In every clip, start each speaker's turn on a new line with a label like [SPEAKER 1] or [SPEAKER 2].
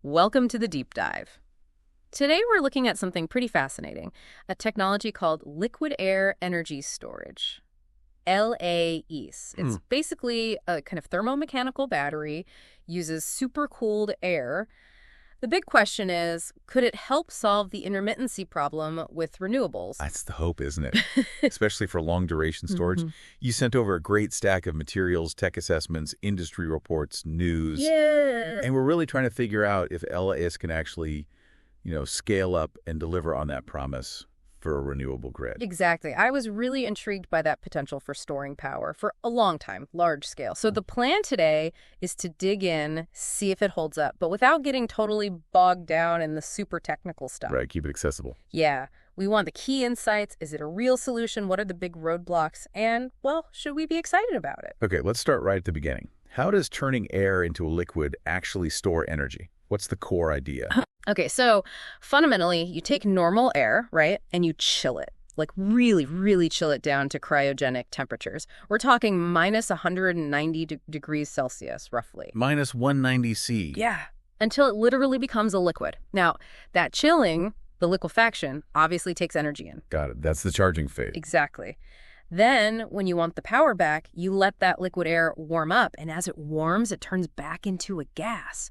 [SPEAKER 1] Welcome to the deep dive. Today we're looking at something pretty fascinating, a technology called liquid air energy storage. LAES. It's basically a kind of thermomechanical battery, uses supercooled air. The big question is, could it help solve the intermittency problem with renewables?
[SPEAKER 2] That's the hope, isn't it? Especially for long-duration storage. You sent over a great stack of materials, tech assessments, industry reports, news.
[SPEAKER 1] Yeah.
[SPEAKER 2] And we're really trying to figure out if LAS can actually, scale up and deliver on that promise for a renewable grid.
[SPEAKER 1] Exactly. I was really intrigued by that potential for storing power for a long time, large scale. So the plan today is to dig in, see if it holds up, but without getting totally bogged down in the super technical stuff.
[SPEAKER 2] Right, keep it accessible.
[SPEAKER 1] Yeah. We want the key insights. Is it a real solution? What are the big roadblocks? And, well, should we be excited about it?
[SPEAKER 2] Okay, let's start right at the beginning. How does turning air into a liquid actually store energy? What's the core idea?
[SPEAKER 1] Okay, so fundamentally, you take normal air, right, and you chill it. Like really, really chill it down to cryogenic temperatures. We're talking minus 190 degrees Celsius, roughly.
[SPEAKER 2] Minus 190 C.
[SPEAKER 1] Yeah, until it literally becomes a liquid. Now, that chilling, the liquefaction, obviously takes energy in.
[SPEAKER 2] Got it. That's the charging phase.
[SPEAKER 1] Exactly. Then, when you want the power back, you let that liquid air warm up, and as it warms, it turns back into a gas.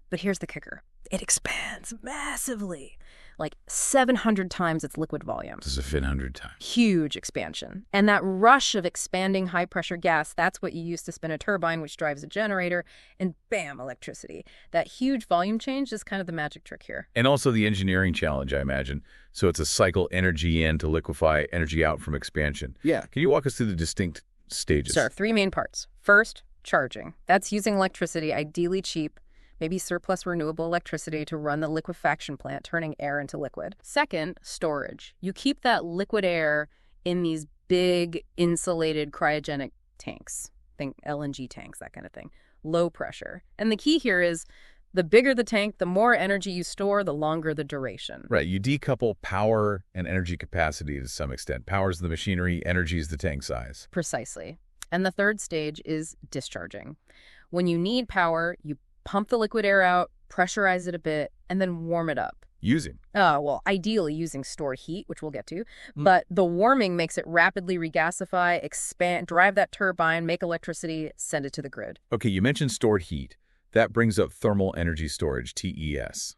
[SPEAKER 1] But here's the kicker. It expands massively, like 700 times its liquid volume.
[SPEAKER 2] This is a fin 100 times.
[SPEAKER 1] Huge expansion. And that rush of expanding high-pressure gas, that's what you use to spin a turbine, which drives a generator, and bam, electricity. That huge volume change is kind of the magic trick here.
[SPEAKER 2] And also the engineering challenge, I imagine. So it's a cycle energy in to liquefy energy out from expansion.
[SPEAKER 1] Yeah.
[SPEAKER 2] Can you walk us through the distinct stages?
[SPEAKER 1] Sure. 3 main parts. First, charging. That's using electricity, ideally cheap, maybe surplus renewable electricity to run the liquefaction plant, turning air into liquid. Second, storage. You keep that liquid air in these big insulated cryogenic tanks. Think LNG tanks, that kind of thing. Low pressure. And the key here is the bigger the tank, the more energy you store, the longer the duration.
[SPEAKER 2] Right. You decouple power and energy capacity to some extent. Power is the machinery, energy is the tank size.
[SPEAKER 1] Precisely. And the third stage is discharging. When you need power, you pump the liquid air out, pressurize it a bit, and then warm it up.
[SPEAKER 2] Using?
[SPEAKER 1] Well, ideally using stored heat, which we'll get to. But the warming makes it rapidly regasify, expand, drive that turbine, make electricity, send it to the grid.
[SPEAKER 2] Okay, you mentioned stored heat. That brings up thermal energy storage, TES.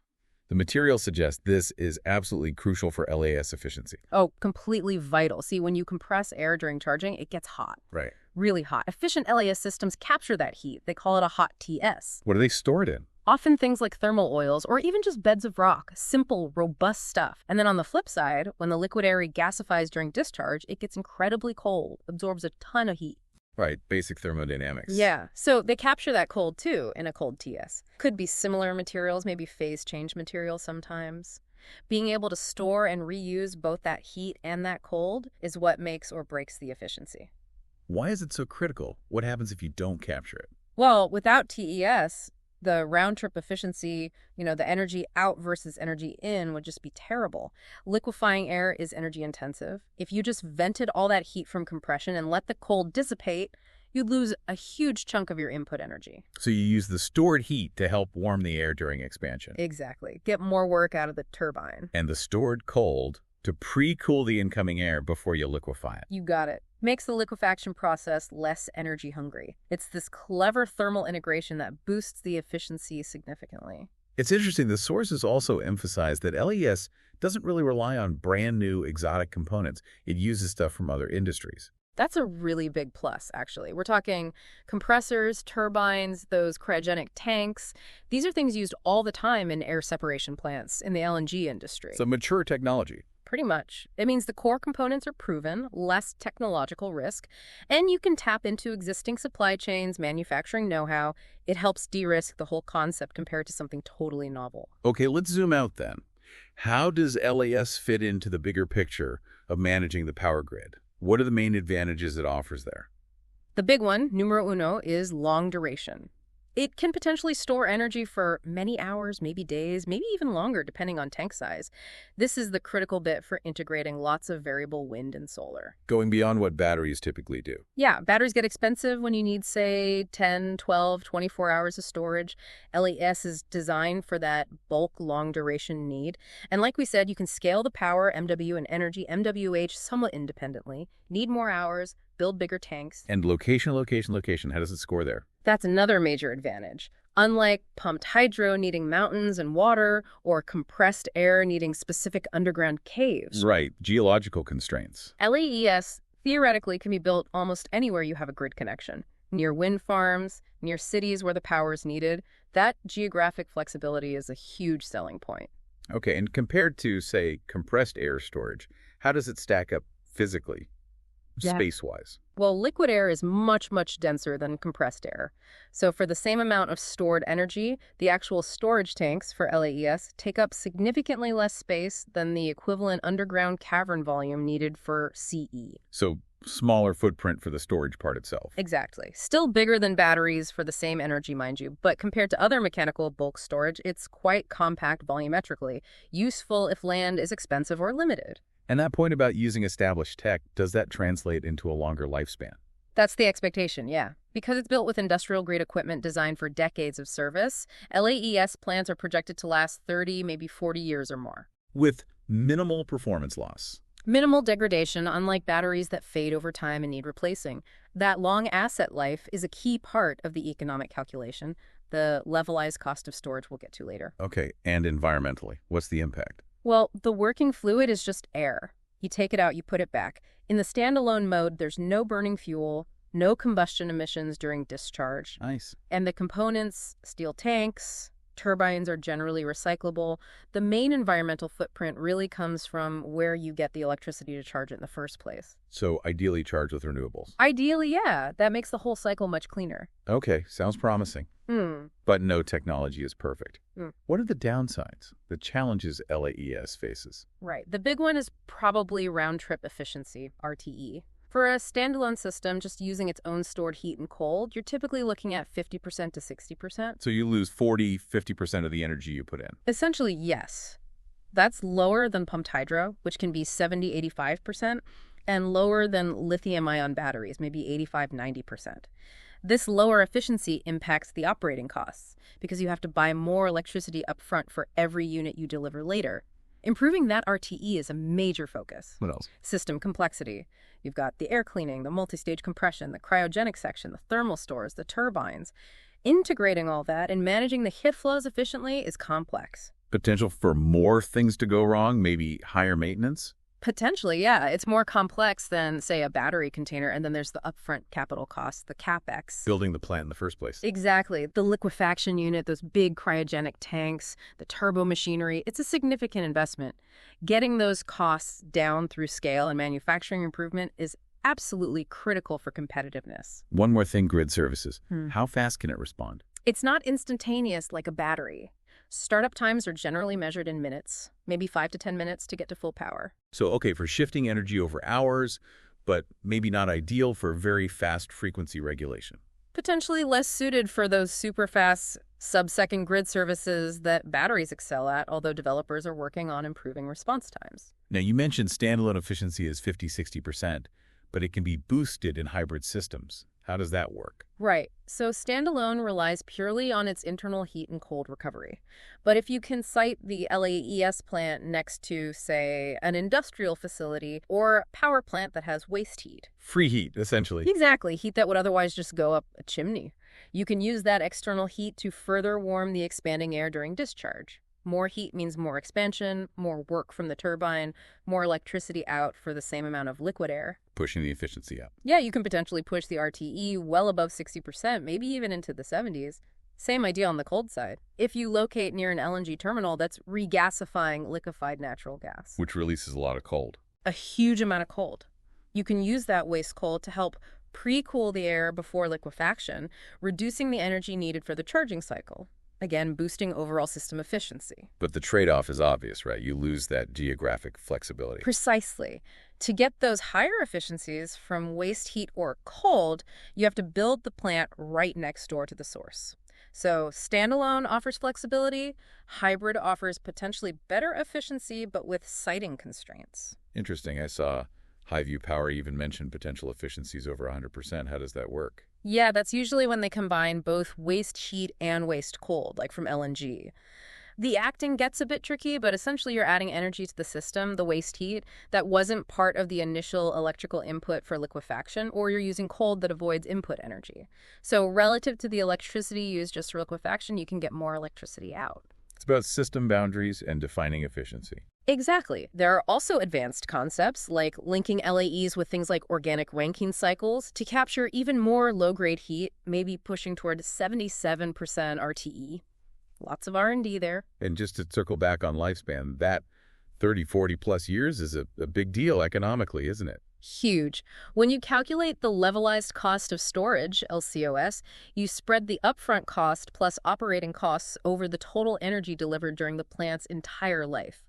[SPEAKER 2] The material suggests this is absolutely crucial for LAS efficiency.
[SPEAKER 1] Oh, completely vital. See, when you compress air during charging, it gets hot.
[SPEAKER 2] Right.
[SPEAKER 1] Really hot. Efficient LAS systems capture that heat. They call it a hot TS.
[SPEAKER 2] What do they store it in?
[SPEAKER 1] Often things like thermal oils or even just beds of rock. Simple, robust stuff. And then on the flip side, when the liquid air regasifies during discharge, it gets incredibly cold, absorbs a ton of heat.
[SPEAKER 2] Right, basic thermodynamics.
[SPEAKER 1] Yeah, so they capture that cold too in a cold TS. Could be similar materials, maybe phase change materials sometimes. Being able to store and reuse both that heat and that cold is what makes or breaks the efficiency.
[SPEAKER 2] Why is it so critical? What happens if you don't capture it?
[SPEAKER 1] Well, without TES, the round-trip efficiency, the energy out versus energy in would just be terrible. Liquefying air is energy intensive. If you just vented all that heat from compression and let the cold dissipate, you'd lose a huge chunk of your input energy.
[SPEAKER 2] So you use the stored heat to help warm the air during expansion.
[SPEAKER 1] Exactly. Get more work out of the turbine.
[SPEAKER 2] And the stored cold to pre-cool the incoming air before you liquefy it.
[SPEAKER 1] You got it. Makes the liquefaction process less energy hungry. It's this clever thermal integration that boosts the efficiency significantly.
[SPEAKER 2] It's interesting, the sources also emphasize that LES doesn't really rely on brand new exotic components. It uses stuff from other industries.
[SPEAKER 1] That's a really big plus, actually. We're talking compressors, turbines, those cryogenic tanks. These are things used all the time in air separation plants in the LNG industry.
[SPEAKER 2] It's a mature technology.
[SPEAKER 1] Pretty much. It means the core components are proven, less technological risk, and you can tap into existing supply chains, manufacturing know-how. It helps de-risk the whole concept compared to something totally novel.
[SPEAKER 2] Okay, let's zoom out then. How does LAS fit into the bigger picture of managing the power grid? What are the main advantages it offers there?
[SPEAKER 1] The big one, numero uno, is long duration. It can potentially store energy for many hours, maybe days, maybe even longer, depending on tank size. This is the critical bit for integrating lots of variable wind and solar.
[SPEAKER 2] Going beyond what batteries typically do.
[SPEAKER 1] Yeah, batteries get expensive when you need, say, 10, 12, 24 hours of storage. LES is designed for that bulk, long-duration need. And like we said, you can scale the power, MW, and energy, MWH, somewhat independently. Need more hours, build bigger tanks.
[SPEAKER 2] And location, location, location. How does it score there?
[SPEAKER 1] That's another major advantage. Unlike pumped hydro needing mountains and water, or compressed air needing specific underground caves.
[SPEAKER 2] Right, geological constraints.
[SPEAKER 1] LES theoretically can be built almost anywhere you have a grid connection. Near wind farms, near cities where the power is needed. That geographic flexibility is a huge selling point.
[SPEAKER 2] Okay, and compared to, say, compressed air storage, how does it stack up physically, space-wise?
[SPEAKER 1] Well, liquid air is much, much denser than compressed air. So for the same amount of stored energy, the actual storage tanks for LAES take up significantly less space than the equivalent underground cavern volume needed for CE.
[SPEAKER 2] So smaller footprint for the storage part itself.
[SPEAKER 1] Exactly. Still bigger than batteries for the same energy, mind you, but compared to other mechanical bulk storage, it's quite compact volumetrically, useful if land is expensive or limited.
[SPEAKER 2] And that point about using established tech, does that translate into a longer lifespan?
[SPEAKER 1] That's the expectation, yeah. Because it's built with industrial-grade equipment designed for decades of service, LAES plants are projected to last 30, maybe 40 years or more.
[SPEAKER 2] With minimal performance loss.
[SPEAKER 1] Minimal degradation, unlike batteries that fade over time and need replacing. That long asset life is a key part of the economic calculation. The levelized cost of storage we'll get to later.
[SPEAKER 2] Okay, and environmentally, what's the impact?
[SPEAKER 1] Well, the working fluid is just air. You take it out, you put it back. In the standalone mode, there's no burning fuel, no combustion emissions during discharge.
[SPEAKER 2] Nice.
[SPEAKER 1] And the components, steel tanks, turbines are generally recyclable. The main environmental footprint really comes from where you get the electricity to charge it in the first place.
[SPEAKER 2] So ideally charged with renewables.
[SPEAKER 1] Ideally, yeah. That makes the whole cycle much cleaner.
[SPEAKER 2] Okay, sounds promising. But no technology is perfect. What are the downsides, the challenges LAES faces?
[SPEAKER 1] Right. The big one is probably round-trip efficiency, RTE. For a standalone system, just using its own stored heat and cold, you're typically looking at 50% to 60%.
[SPEAKER 2] So you lose 40, 50% of the energy you put in.
[SPEAKER 1] Essentially, yes. That's lower than pumped hydro, which can be 70, 85%, and lower than lithium-ion batteries, maybe 85, 90%. This lower efficiency impacts the operating costs because you have to buy more electricity up front for every unit you deliver later. Improving that RTE is a major focus.
[SPEAKER 2] What else?
[SPEAKER 1] System complexity. You've got the air cleaning, the multi-stage compression, the cryogenic section, the thermal stores, the turbines. Integrating all that and managing the heat flows efficiently is complex.
[SPEAKER 2] Potential for more things to go wrong, maybe higher maintenance?
[SPEAKER 1] Potentially, yeah. It's more complex than, say, a battery container, and then there's the upfront capital costs, the CapEx.
[SPEAKER 2] Building the plant in the first place.
[SPEAKER 1] Exactly. The liquefaction unit, those big cryogenic tanks, the turbo machinery, it's a significant investment. Getting those costs down through scale and manufacturing improvement is absolutely critical for competitiveness.
[SPEAKER 2] One more thing, grid services. How fast can it respond?
[SPEAKER 1] It's not instantaneous like a battery. Startup times are generally measured in minutes, maybe 5 to 10 minutes to get to full power.
[SPEAKER 2] So, okay, for shifting energy over hours, but maybe not ideal for very fast frequency regulation.
[SPEAKER 1] Potentially less suited for those super fast sub-second grid services that batteries excel at, although developers are working on improving response times.
[SPEAKER 2] Now, you mentioned standalone efficiency is 50, 60%, but it can be boosted in hybrid systems. How does that work?
[SPEAKER 1] Right. So standalone relies purely on its internal heat and cold recovery. But if you can site the LAES plant next to, say, an industrial facility or a power plant that has waste heat.
[SPEAKER 2] Free heat, essentially.
[SPEAKER 1] Exactly. Heat that would otherwise just go up a chimney. You can use that external heat to further warm the expanding air during discharge. More heat means more expansion, more work from the turbine, more electricity out for the same amount of liquid air.
[SPEAKER 2] Pushing the efficiency up.
[SPEAKER 1] Yeah, you can potentially push the RTE well above 60%, maybe even into the 70s. Same idea on the cold side. If you locate near an LNG terminal, that's regasifying liquefied natural gas.
[SPEAKER 2] Which releases a lot of cold.
[SPEAKER 1] A huge amount of cold. You can use that waste cold to help pre-cool the air before liquefaction, reducing the energy needed for the charging cycle. Again, boosting overall system efficiency.
[SPEAKER 2] But the trade-off is obvious, right? You lose that geographic flexibility.
[SPEAKER 1] Precisely. To get those higher efficiencies from waste heat or cold, you have to build the plant right next door to the source. So standalone offers flexibility, hybrid offers potentially better efficiency, but with siting constraints.
[SPEAKER 2] Interesting. I saw Highview Power even mention potential efficiencies over 100%. How does that work?
[SPEAKER 1] Yeah, that's usually when they combine both waste heat and waste cold, like from LNG. The acting gets a bit tricky, but essentially you're adding energy to the system, the waste heat, that wasn't part of the initial electrical input for liquefaction, or you're using cold that avoids input energy. So relative to the electricity used just for liquefaction, you can get more electricity out.
[SPEAKER 2] It's about system boundaries and defining efficiency.
[SPEAKER 1] Exactly. There are also advanced concepts like linking LAEs with things like organic Rankine cycles to capture even more low-grade heat, maybe pushing toward 77% RTE. Lots of R&D there.
[SPEAKER 2] And just to circle back on lifespan, that 30, 40 plus years is a big deal economically, isn't it?
[SPEAKER 1] Huge. When you calculate the levelized cost of storage, LCOS, you spread the upfront cost plus operating costs over the total energy delivered during the plant's entire life.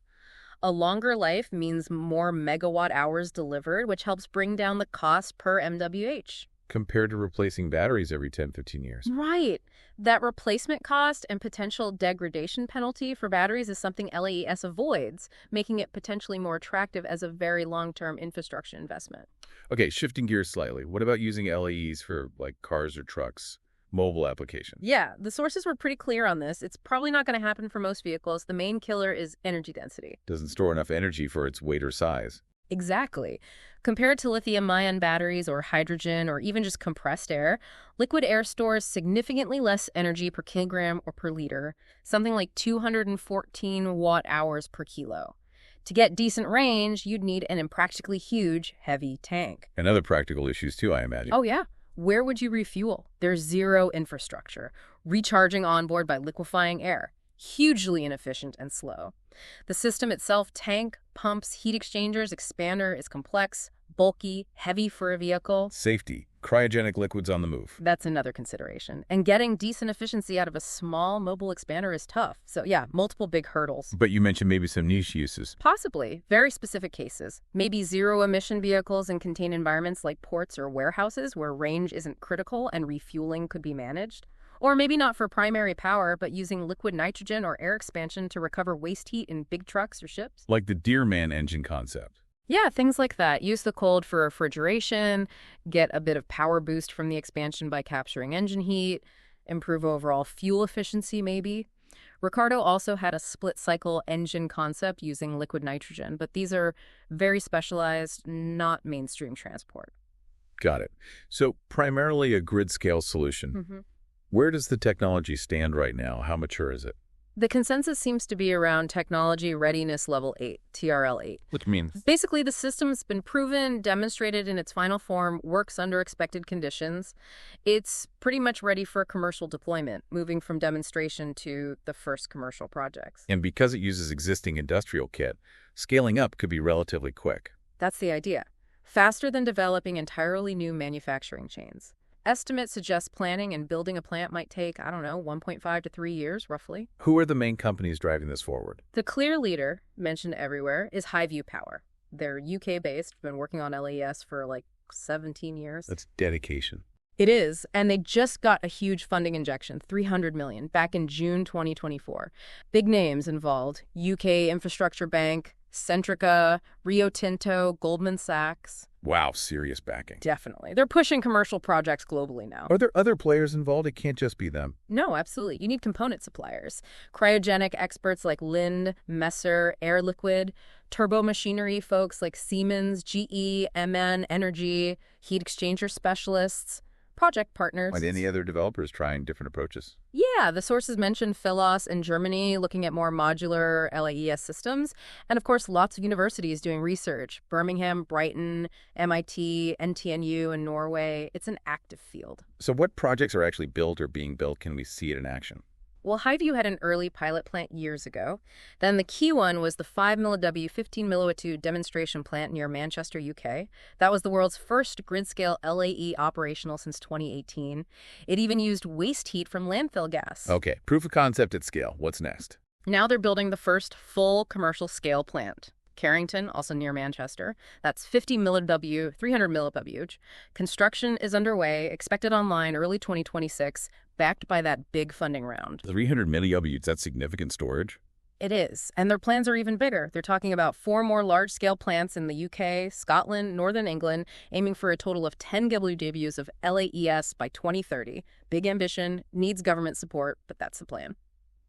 [SPEAKER 1] A longer life means more megawatt hours delivered, which helps bring down the cost per MWH.
[SPEAKER 2] Compared to replacing batteries every 10, 15 years.
[SPEAKER 1] Right. That replacement cost and potential degradation penalty for batteries is something LAES avoids, making it potentially more attractive as a very long-term infrastructure investment.
[SPEAKER 2] Okay, shifting gears slightly. What about using LAEs for like cars or trucks, mobile applications?
[SPEAKER 1] Yeah, the sources were pretty clear on this. It's probably not going to happen for most vehicles. The main killer is energy density.
[SPEAKER 2] Doesn't store enough energy for its weight or size.
[SPEAKER 1] Exactly. Compared to lithium-ion batteries or hydrogen or even just compressed air, liquid air stores significantly less energy per kilogram or per liter, something like 214 watt-hours per kilo. To get decent range, you'd need an impractically huge, heavy tank.
[SPEAKER 2] And other practical issues too, I imagine.
[SPEAKER 1] Oh, yeah. Where would you refuel? There's zero infrastructure. Recharging onboard by liquefying air. Hugely inefficient and slow. The system itself, tank, pumps, heat exchangers, expander, is complex, bulky, heavy for a vehicle.
[SPEAKER 2] Safety. Cryogenic liquids on the move.
[SPEAKER 1] That's another consideration. And getting decent efficiency out of a small mobile expander is tough. So yeah, multiple big hurdles.
[SPEAKER 2] But you mentioned maybe some niche uses.
[SPEAKER 1] Possibly. Very specific cases. Maybe zero-emission vehicles in contained environments like ports or warehouses where range isn't critical and refueling could be managed. Or maybe not for primary power, but using liquid nitrogen or air expansion to recover waste heat in big trucks or ships.
[SPEAKER 2] Like the Deerman engine concept.
[SPEAKER 1] Yeah, things like that. Use the cold for refrigeration, get a bit of power boost from the expansion by capturing engine heat, improve overall fuel efficiency maybe. Ricardo also had a split-cycle engine concept using liquid nitrogen, but these are very specialized, not mainstream transport.
[SPEAKER 2] Got it. So primarily a grid-scale solution. Where does the technology stand right now? How mature is it?
[SPEAKER 1] The consensus seems to be around Technology Readiness Level 8, TRL 8.
[SPEAKER 2] Which means?
[SPEAKER 1] Basically, the system's been proven, demonstrated in its final form, works under expected conditions. It's pretty much ready for commercial deployment, moving from demonstration to the first commercial projects.
[SPEAKER 2] And because it uses existing industrial kit, scaling up could be relatively quick.
[SPEAKER 1] That's the idea. Faster than developing entirely new manufacturing chains. Estimates suggest planning and building a plant might take, 1.5 to 3 years, roughly.
[SPEAKER 2] Who are the main companies driving this forward?
[SPEAKER 1] The clear leader, mentioned everywhere, is Highview Power. They're UK-based, been working on LAES for like 17 years.
[SPEAKER 2] That's dedication.
[SPEAKER 1] It is, and they just got a huge funding injection, $300 million, back in June 2024. Big names involved, UK Infrastructure Bank, Centrica, Rio Tinto, Goldman Sachs.
[SPEAKER 2] Wow, serious backing.
[SPEAKER 1] Definitely. They're pushing commercial projects globally now.
[SPEAKER 2] Are there other players involved? It can't just be them.
[SPEAKER 1] No, absolutely. You need component suppliers. Cryogenic experts like Linde, Messer, Air Liquide, turbo machinery folks like Siemens, GE, MN Energy, heat exchanger specialists, project partners.
[SPEAKER 2] Are any other developers trying different approaches?
[SPEAKER 1] Yeah, the sources mentioned Philos in Germany looking at more modular LAES systems. And of course, lots of universities doing research. Birmingham, Brighton, MIT, NTNU in Norway. It's an active field.
[SPEAKER 2] So what projects are actually built or being built? Can we see it in action?
[SPEAKER 1] Well, Highview had an early pilot plant years ago. Then the key one was the 5 milliW, 15 milliwatt demonstration plant near Manchester, UK. That was the world's first grid-scale LAE operational since 2018. It even used waste heat from landfill gas.
[SPEAKER 2] Okay, proof of concept at scale. What's next?
[SPEAKER 1] Now they're building the first full commercial scale plant. Carrington, also near Manchester. That's 50 milliW, 300 milliW. Construction is underway, expected online early 2026. backed by that big funding round.
[SPEAKER 2] 300 million, that's significant storage.
[SPEAKER 1] It is, and their plans are even bigger. They're talking about 4 more large-scale plants in the UK, Scotland, Northern England, aiming for a total of 10 GWs of LAES by 2030. Big ambition, needs government support, but that's the plan.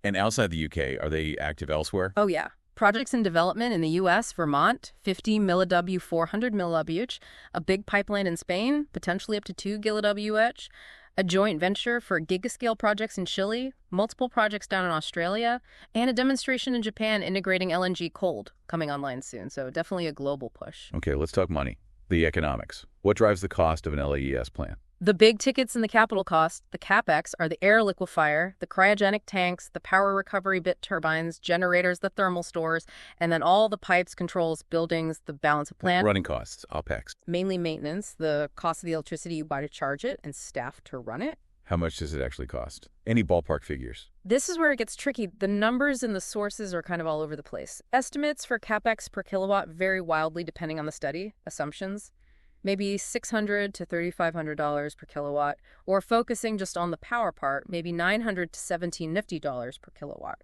[SPEAKER 2] And outside the UK, are they active elsewhere?
[SPEAKER 1] Oh, yeah. Projects in development in the U.S., Vermont, 50 milliW, 400 milliW, a big pipeline in Spain, potentially up to 2 GWh, a joint venture for gigascale projects in Chile, multiple projects down in Australia, and a demonstration in Japan integrating LNG cold coming online soon. So definitely a global push.
[SPEAKER 2] Okay, let's talk money. The economics. What drives the cost of an LAES plant?
[SPEAKER 1] The big tickets in the capital cost, the CapEx, are the air liquefier, the cryogenic tanks, the power recovery bit turbines, generators, the thermal stores, and then all the pipes, controls, buildings, the balance of plant.
[SPEAKER 2] Running costs, OPEX.
[SPEAKER 1] Mainly maintenance, the cost of the electricity you buy to charge it, and staff to run it.
[SPEAKER 2] How much does it actually cost? Any ballpark figures?
[SPEAKER 1] This is where it gets tricky. The numbers and the sources are kind of all over the place. Estimates for CapEx per kilowatt vary wildly depending on the study, assumptions. Maybe $600 to $3,500 per kilowatt, or focusing just on the power part, maybe $900 to $1,750 per kilowatt.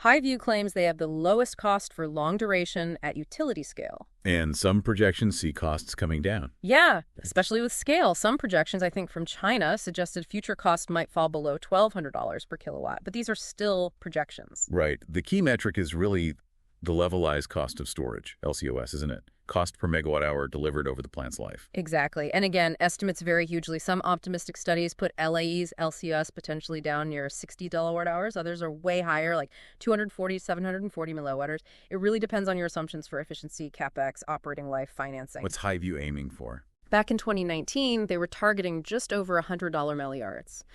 [SPEAKER 1] Highview claims they have the lowest cost for long duration at utility scale.
[SPEAKER 2] And some projections see costs coming down.
[SPEAKER 1] Yeah, especially with scale. Some projections, I think from China, suggested future costs might fall below $1,200 per kilowatt, but these are still projections.
[SPEAKER 2] Right. The key metric is really the levelized cost of storage, LCOS, isn't it? Cost per megawatt hour delivered over the plant's life.
[SPEAKER 1] Exactly. And again, estimates vary hugely. Some optimistic studies put LAE's LCOS potentially down near 60 kilowatt hours. Others are way higher, like 240, 740 milliwatt hours. It really depends on your assumptions for efficiency, CapEx, operating life, financing.
[SPEAKER 2] What's Highview aiming for?
[SPEAKER 1] Back in 2019, they were targeting just over $100 milliards.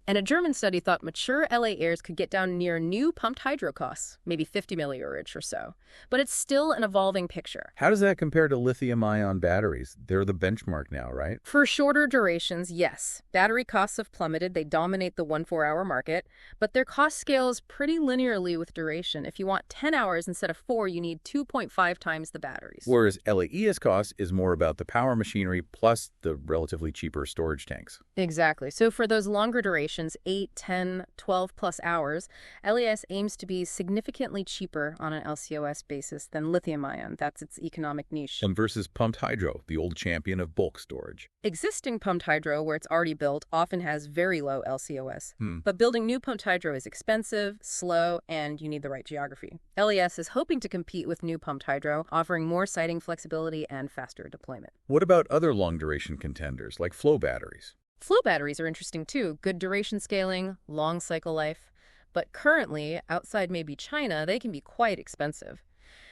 [SPEAKER 1] And a German study thought mature LA airs could get down near new pumped hydro costs, maybe 50 milliards or so. But it's still an evolving picture.
[SPEAKER 2] How does that compare to lithium-ion batteries? They're the benchmark now, right?
[SPEAKER 1] For shorter durations, yes. Battery costs have plummeted. They dominate the 1-4-hour market. But their cost scales pretty linearly with duration. If you want 10 hours instead of 4, you need 2.5 times the batteries.
[SPEAKER 2] Whereas LAES cost is more about the power machinery plus the relatively cheaper storage tanks.
[SPEAKER 1] Exactly. So for those longer durations, 8, 10, 12 plus hours, LES aims to be significantly cheaper on an LCOS basis than lithium-ion. That's its economic niche.
[SPEAKER 2] And versus pumped hydro, the old champion of bulk storage.
[SPEAKER 1] Existing pumped hydro, where it's already built, often has very low LCOS. But building new pumped hydro is expensive, slow, and you need the right geography. LES is hoping to compete with new pumped hydro, offering more siting flexibility and faster deployment.
[SPEAKER 2] What about other long-duration contenders, like flow batteries?
[SPEAKER 1] Flow batteries are interesting too. Good duration scaling, long cycle life. But currently, outside maybe China, they can be quite expensive.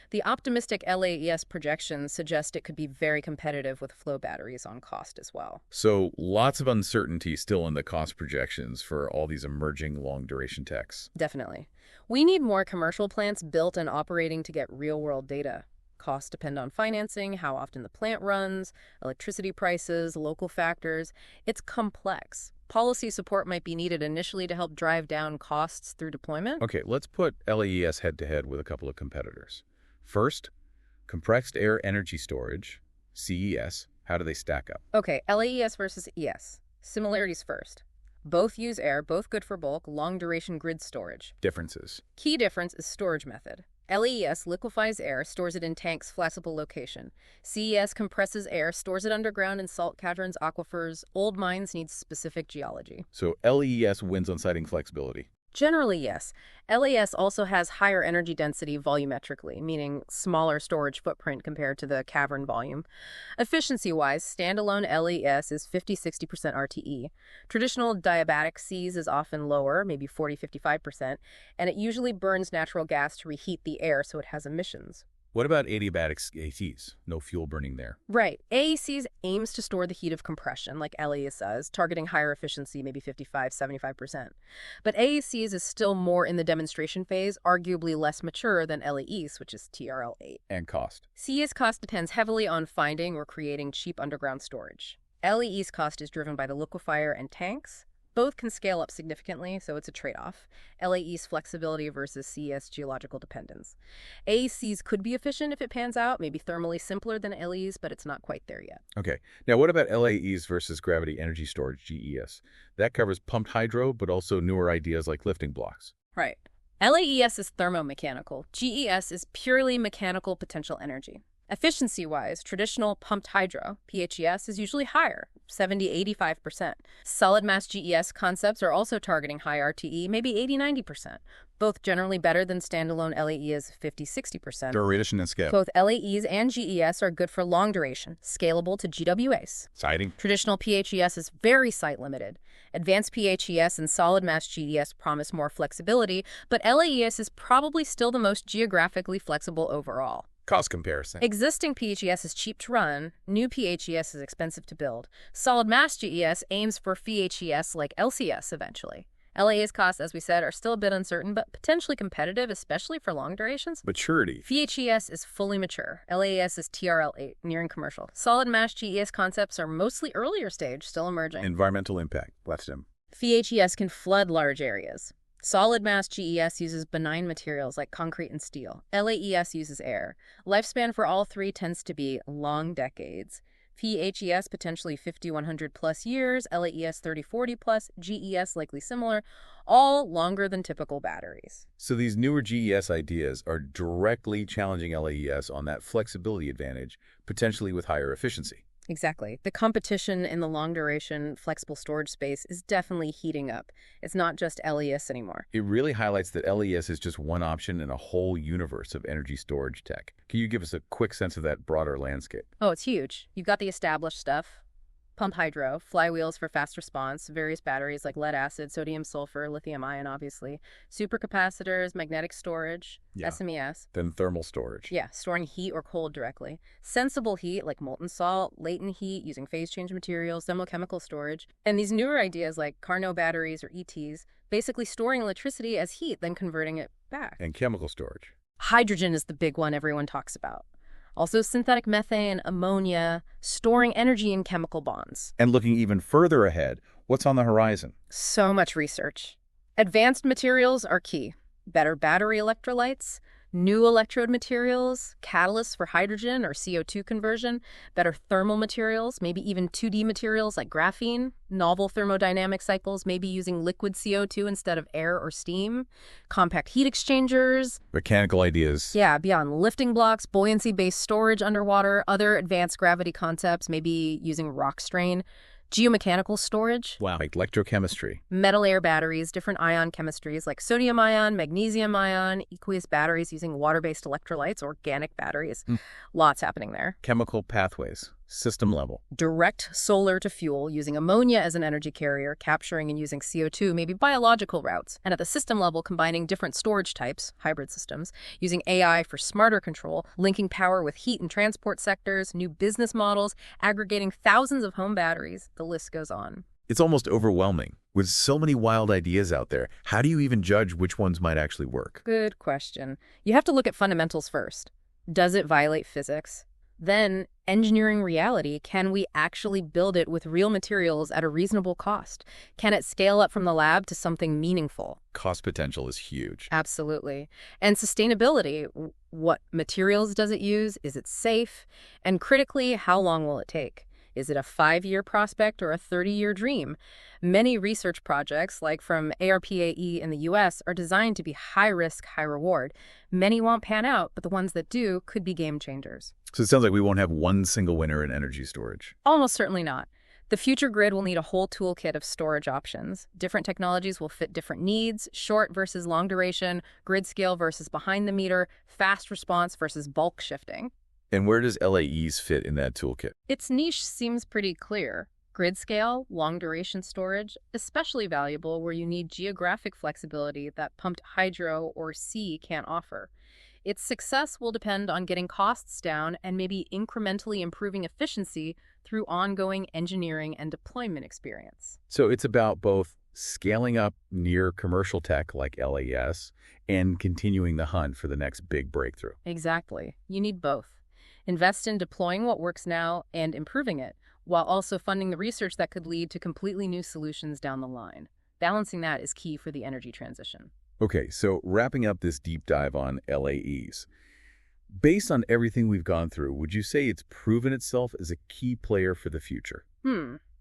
[SPEAKER 1] The optimistic LAES projections suggest it could be very competitive with flow batteries on cost as well.
[SPEAKER 2] So lots of uncertainty still in the cost projections for all these emerging long-duration techs.
[SPEAKER 1] Definitely. We need more commercial plants built and operating to get real-world data. Costs depend on financing, how often the plant runs, electricity prices, local factors. It's complex. Policy support might be needed initially to help drive down costs through deployment.
[SPEAKER 2] Okay, let's put LAES head-to-head with a couple of competitors. First, compressed air energy storage, CES. How do they stack up?
[SPEAKER 1] Okay, LAES versus ES. Similarities first. Both use air, both good for bulk, long-duration grid storage.
[SPEAKER 2] Differences.
[SPEAKER 1] Key difference is storage method. LAES liquefies air, stores it in tanks, flexible location. CES compresses air, stores it underground in salt caverns, aquifers. Old mines need specific geology.
[SPEAKER 2] So LAES wins on siting flexibility.
[SPEAKER 1] Generally, yes. LAS also has higher energy density volumetrically, meaning smaller storage footprint compared to the cavern volume. Efficiency-wise, standalone LAS is 50-60% RTE. Traditional diabatic Cs is often lower, maybe 40-55%, and it usually burns natural gas to reheat the air so it has emissions.
[SPEAKER 2] What about adiabatic ATs? No fuel burning there.
[SPEAKER 1] Right. AACs aims to store the heat of compression, like LAS does, targeting higher efficiency, maybe 55-75%. But AACs is still more in the demonstration phase, arguably less mature than LAEs, which is TRL8.
[SPEAKER 2] And cost.
[SPEAKER 1] CES cost depends heavily on finding or creating cheap underground storage. LAEs cost is driven by the liquefier and tanks. Both can scale up significantly, so it's a trade-off. LAE's flexibility versus CES geological dependence. AECs could be efficient if it pans out, maybe thermally simpler than LEs, but it's not quite there yet.
[SPEAKER 2] Okay. Now, what about LAEs versus gravity energy storage, GES? That covers pumped hydro, but also newer ideas like lifting blocks.
[SPEAKER 1] Right. LAES is thermomechanical. GES is purely mechanical potential energy. Efficiency-wise, traditional pumped hydro, PHES, is usually higher, 70–85%. Solid mass GES concepts are also targeting high RTE, maybe 80–90%. Both generally better than standalone LAEs 50–60%.
[SPEAKER 2] Duration and scale.
[SPEAKER 1] Both LAEs and GES are good for long duration, scalable to GWAs.
[SPEAKER 2] Siting.
[SPEAKER 1] Traditional PHES is very site-limited. Advanced PHES and solid mass GES promise more flexibility, but LAES is probably still the most geographically flexible overall.
[SPEAKER 2] Cost comparison.
[SPEAKER 1] Existing PHES is cheap to run. New PHES is expensive to build. Solid mass GES aims for PHES like LCS eventually. LAE's costs, as we said, are still a bit uncertain, but potentially competitive, especially for long durations.
[SPEAKER 2] Maturity.
[SPEAKER 1] PHES is fully mature. LAES is TRL8, nearing commercial. Solid mass GES concepts are mostly earlier stage, still emerging.
[SPEAKER 2] Environmental impact. Left stem.
[SPEAKER 1] PHES can flood large areas. Solid mass GES uses benign materials like concrete and steel. LAES uses air. Lifespan for all three tends to be long decades. PHES potentially 50–100 plus years, LAES 30–40 plus, GES likely similar, all longer than typical batteries.
[SPEAKER 2] So these newer GES ideas are directly challenging LAES on that flexibility advantage, potentially with higher efficiency.
[SPEAKER 1] Exactly. The competition in the long-duration flexible storage space is definitely heating up. It's not just LES anymore.
[SPEAKER 2] It really highlights that LES is just one option in a whole universe of energy storage tech. Can you give us a quick sense of that broader landscape?
[SPEAKER 1] Oh, it's huge. You've got the established stuff. Pumped hydro, flywheels for fast response, various batteries like lead acid, sodium sulfur, lithium ion, obviously, supercapacitors, magnetic storage, SMES.
[SPEAKER 2] Then thermal storage.
[SPEAKER 1] Yeah, storing heat or cold directly. Sensible heat like molten salt, latent heat using phase change materials, thermochemical storage. And these newer ideas like Carnot batteries or ETs, basically storing electricity as heat, then converting it back.
[SPEAKER 2] And chemical storage.
[SPEAKER 1] Hydrogen is the big one everyone talks about. Also synthetic methane, ammonia, storing energy in chemical bonds.
[SPEAKER 2] And looking even further ahead, what's on the horizon?
[SPEAKER 1] So much research. Advanced materials are key. Better battery electrolytes, new electrode materials, catalysts for hydrogen or CO2 conversion, better thermal materials, maybe even 2D materials like graphene, novel thermodynamic cycles, maybe using liquid CO2 instead of air or steam, compact heat exchangers.
[SPEAKER 2] Mechanical ideas.
[SPEAKER 1] Yeah, beyond lifting blocks, buoyancy-based storage underwater, other advanced gravity concepts, maybe using rock strain. Geomechanical storage.
[SPEAKER 2] Wow. Like electrochemistry.
[SPEAKER 1] Metal air batteries, different ion chemistries like sodium ion, magnesium ion, aqueous batteries using water-based electrolytes, organic batteries. Lots happening there.
[SPEAKER 2] Chemical pathways. System level.
[SPEAKER 1] Direct solar to fuel using ammonia as an energy carrier, capturing and using CO2, maybe biological routes. And at the system level, combining different storage types, hybrid systems, using AI for smarter control, linking power with heat and transport sectors, new business models, aggregating thousands of home batteries. The list goes on.
[SPEAKER 2] It's almost overwhelming. With so many wild ideas out there, how do you even judge which ones might actually work?
[SPEAKER 1] Good question. You have to look at fundamentals first. Does it violate physics? Then, engineering reality. Can we actually build it with real materials at a reasonable cost? Can it scale up from the lab to something meaningful?
[SPEAKER 2] Cost potential is huge.
[SPEAKER 1] Absolutely. And sustainability. What materials does it use? Is it safe? And critically, how long will it take? Is it a 5-year prospect or a 30-year dream? Many research projects, like from ARPAE in the US, are designed to be high risk, high reward. Many won't pan out, but the ones that do could be game changers.
[SPEAKER 2] So it sounds like we won't have one single winner in energy storage.
[SPEAKER 1] Almost certainly not. The future grid will need a whole toolkit of storage options. Different technologies will fit different needs, short versus long duration, grid scale versus behind the meter, fast response versus bulk shifting.
[SPEAKER 2] And where does LAEs fit in that toolkit?
[SPEAKER 1] Its niche seems pretty clear. Grid scale, long-duration storage, especially valuable where you need geographic flexibility that pumped hydro or sea can't offer. Its success will depend on getting costs down and maybe incrementally improving efficiency through ongoing engineering and deployment experience.
[SPEAKER 2] So it's about both scaling up near commercial tech like LAES and continuing the hunt for the next big breakthrough.
[SPEAKER 1] Exactly. You need both. Invest in deploying what works now and improving it while also funding the research that could lead to completely new solutions down the line. Balancing that is key for the energy transition.
[SPEAKER 2] Okay, so wrapping up this deep dive on LAEs, based on everything we've gone through, would you say it's proven itself as a key player for the future?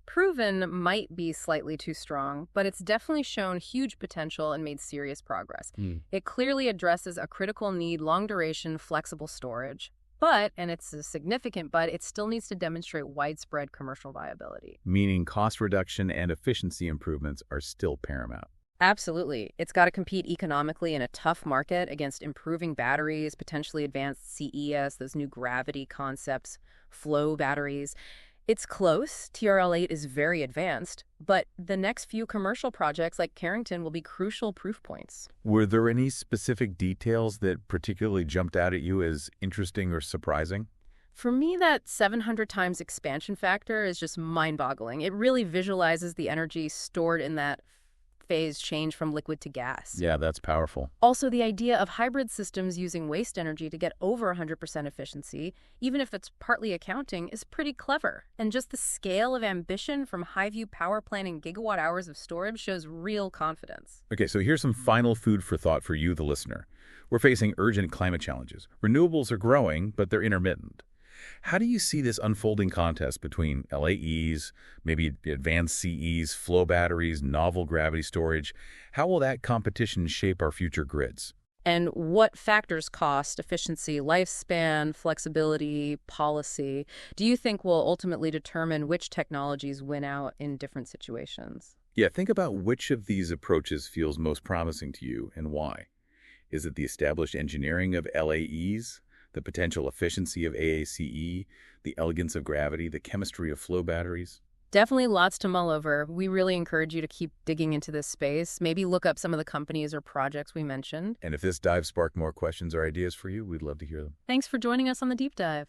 [SPEAKER 1] Proven might be slightly too strong, but it's definitely shown huge potential and made serious progress. It clearly addresses a critical need, long-duration, flexible storage. But, and it's a significant but, it still needs to demonstrate widespread commercial viability.
[SPEAKER 2] Meaning cost reduction and efficiency improvements are still paramount.
[SPEAKER 1] Absolutely. It's got to compete economically in a tough market against improving batteries, potentially advanced CES, those new gravity concepts, flow batteries. It's close. TRL-8 is very advanced, but the next few commercial projects like Carrington will be crucial proof points.
[SPEAKER 2] Were there any specific details that particularly jumped out at you as interesting or surprising?
[SPEAKER 1] For me, that 700 times expansion factor is just mind-boggling. It really visualizes the energy stored in that phase change from liquid to gas.
[SPEAKER 2] Yeah, that's powerful.
[SPEAKER 1] Also, the idea of hybrid systems using waste energy to get over 100% efficiency, even if it's partly accounting, is pretty clever. And just the scale of ambition from Highview power planning gigawatt hours of storage shows real confidence.
[SPEAKER 2] Okay, so here's some final food for thought for you, the listener. We're facing urgent climate challenges. Renewables are growing, but they're intermittent. How do you see this unfolding contest between LAEs, maybe advanced CEs, flow batteries, novel gravity storage? How will that competition shape our future grids?
[SPEAKER 1] And what factors cost, efficiency, lifespan, flexibility, policy, do you think will ultimately determine which technologies win out in different situations?
[SPEAKER 2] Yeah, think about which of these approaches feels most promising to you and why. Is it the established engineering of LAEs? The potential efficiency of AACE, the elegance of gravity, the chemistry of flow batteries?
[SPEAKER 1] Definitely lots to mull over. We really encourage you to keep digging into this space. Maybe look up some of the companies or projects we mentioned.
[SPEAKER 2] And if this dive sparked more questions or ideas for you, we'd love to hear them.
[SPEAKER 1] Thanks for joining us on the Deep Dive.